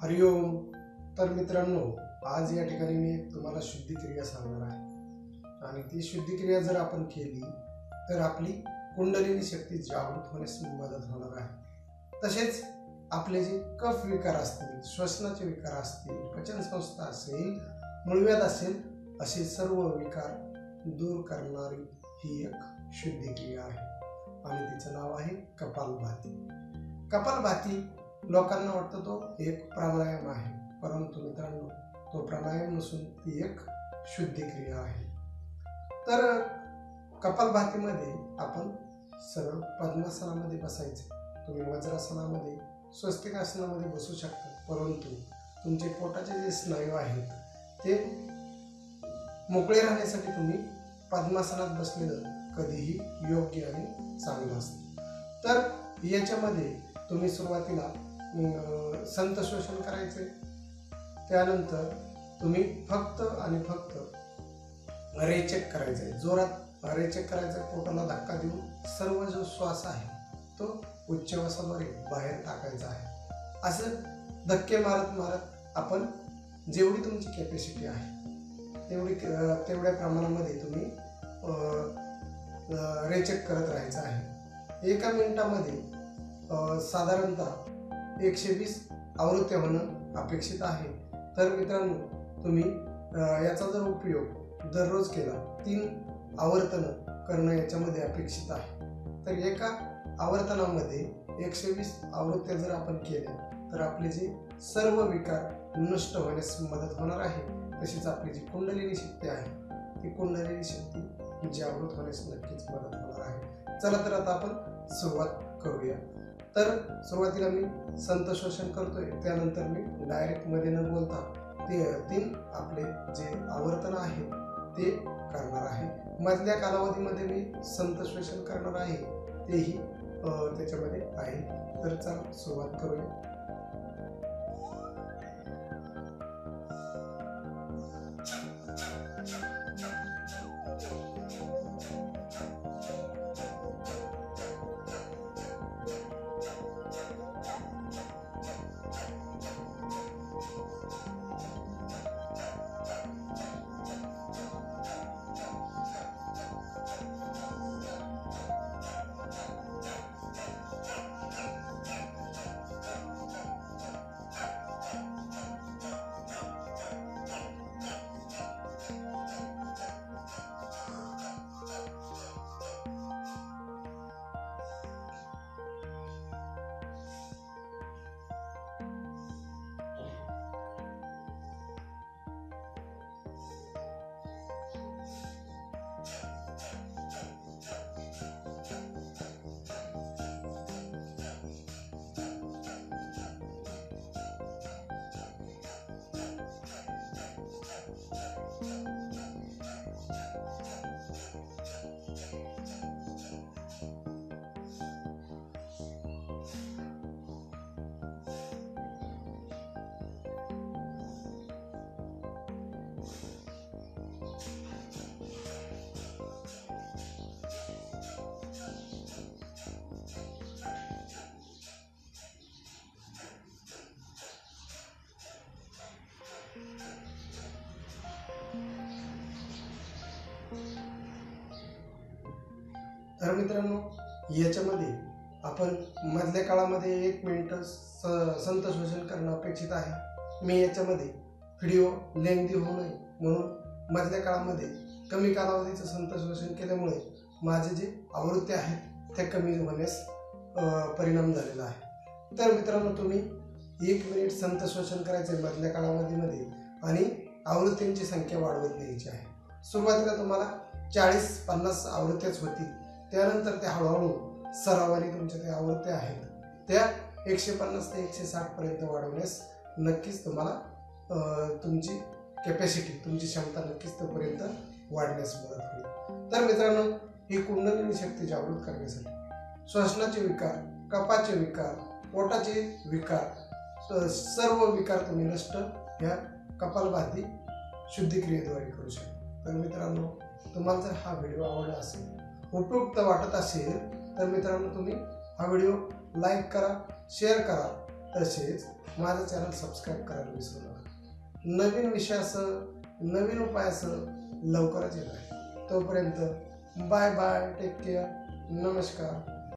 हरिओम। तर मित्रांनो, आज या ठिकाणी मी तुम्हाला शुद्धिक्रिया सांगणार आहे आणि ती शुद्धिक्रिया जर आपण केली तर आपली कुंडलिनी शक्ती जागृत होण्यास मदत होणार आहे। तसेच आपले जे कफ विकार असतील, श्वसनाचे विकार असतील, पचन संस्था असेल, मूळव्याध असेल, असे सर्व विकार दूर करणारी ही एक शुद्धिक्रिया आहे आणि तिचं नाव आहे कपालभाती। कपालभाती लोकांना वाटतं तो एक प्राणायाम आहे, परंतु मित्रांनो तो प्राणायाम नसून ती एक शुद्धिक्रिया आहे। तर कपालभातीमध्ये आपण सरळ पद्मासनामध्ये बसायचे। तुम्ही वज्रासनामध्ये, स्वस्तिक आसनामध्ये बसू शकता, परंतु तुमचे पोटाचे जे स्नायू आहेत ते मोकळे राहण्यासाठी तुम्ही पद्मासनात बसलेलं कधीही योग्य आणि चांगलं असतं। तर याच्यामध्ये तुम्ही सुरुवातीला संत श्वसन करायचे, त्यानंतर तुम्ही फक्त आणि फक्त रेचक करायचे, जोरात रेचक करायचं, पोटाला धक्का देऊन सर्व जो श्वास आहे तो उच्चवासाद्वारे बाहेर टाकायचा आहे। असं धक्के मारत मारत आपण जेवढी तुमची कॅपॅसिटी आहे तेवढ्या प्रमाणामध्ये तुम्ही रेचक करत राहायचं आहे। एका मिनिटामध्ये साधारणतः 120 आवृत्त्या होणं अपेक्षित आहे। तर मित्रांनो, तुम्ही याचा जर उपयोग दररोज केला, 3 आवर्तनं करणं याच्यामध्ये अपेक्षित आहे। तर एका आवर्तनामध्ये 120 आवृत्त्या जर आपण केल्या तर आपले जे सर्व विकार नष्ट होण्यास मदत होणार आहे। तशीच आपली जी कुंडलिनी शक्ती आहे ती कुंडलिनी शक्ती जागृत होण्यास नक्कीच मदत होणार आहे। चला तर आता आपण सुरुवात करूया। तर सुरुवातीला मी संत श्वसन करतोय, त्यानंतर मी डायरेक्ट मध्ये न बोलता ते 3 आपले जे आवर्तन आहेत ते करणार आहे। मधल्या कालावधीमध्ये मी संत श्वसन करणार आहे, तेही त्याच्यामध्ये आहे। तर चला सुरुवात करूया। तर मित्रांनो, याच्यामध्ये आपण मधल्या काळामध्ये 1 मिनिट संत श्वसन करणं अपेक्षित आहे। मी याच्यामध्ये व्हिडिओ लेंथी होऊ नये म्हणून मधल्या काळामध्ये कमी कालावधीचं संत श्वसन केल्यामुळे माझे जे आवृत्त्या आहेत त्या कमी होण्यास परिणाम झालेला आहे। तर मित्रांनो, तुम्ही 1 मिनिट संत श्वसन करायचं मधल्या कालावधीमध्ये आणि आवृत्त्यांची संख्या वाढवत न्यायची आहे। सुरुवातीला तुम्हाला 40-50 आवृत्त्याच होतील, त्यानंतर त्या हळूहळू सरावाने तुमच्या त्या आवृत्त्या आहेत त्या 150 ते 160 पर्यंत वाढवण्यास नक्कीच तुम्हाला तुमची कॅपॅसिटी, तुमची क्षमता नक्कीच तोपर्यंत वाढण्यास मदत होईल। तर मित्रांनो, ही कुंडलिनी शक्ती जागृत करण्यासाठी श्वसनाचे विकार, कफाचे विकार, पोटाचे विकार, सर्व विकार तुम्ही नष्ट या कपालभाती शुद्धिक्रियेद्वारे करू शकता। तर मित्रांनो, तुम्हाला जर हा व्हिडिओ आवडला असेल, उपयुक्त वाटत असेल, तर मित्रांनो तुम्ही हा व्हिडिओ लाईक करा, शेअर करा तसेच माझं चॅनल सबस्क्राईब करायला विसरू नका. नवीन विषयासह नवीन उपायासह लवकरच येत आहे. तोपर्यंत बाय बाय, टेक केअर, नमस्कार.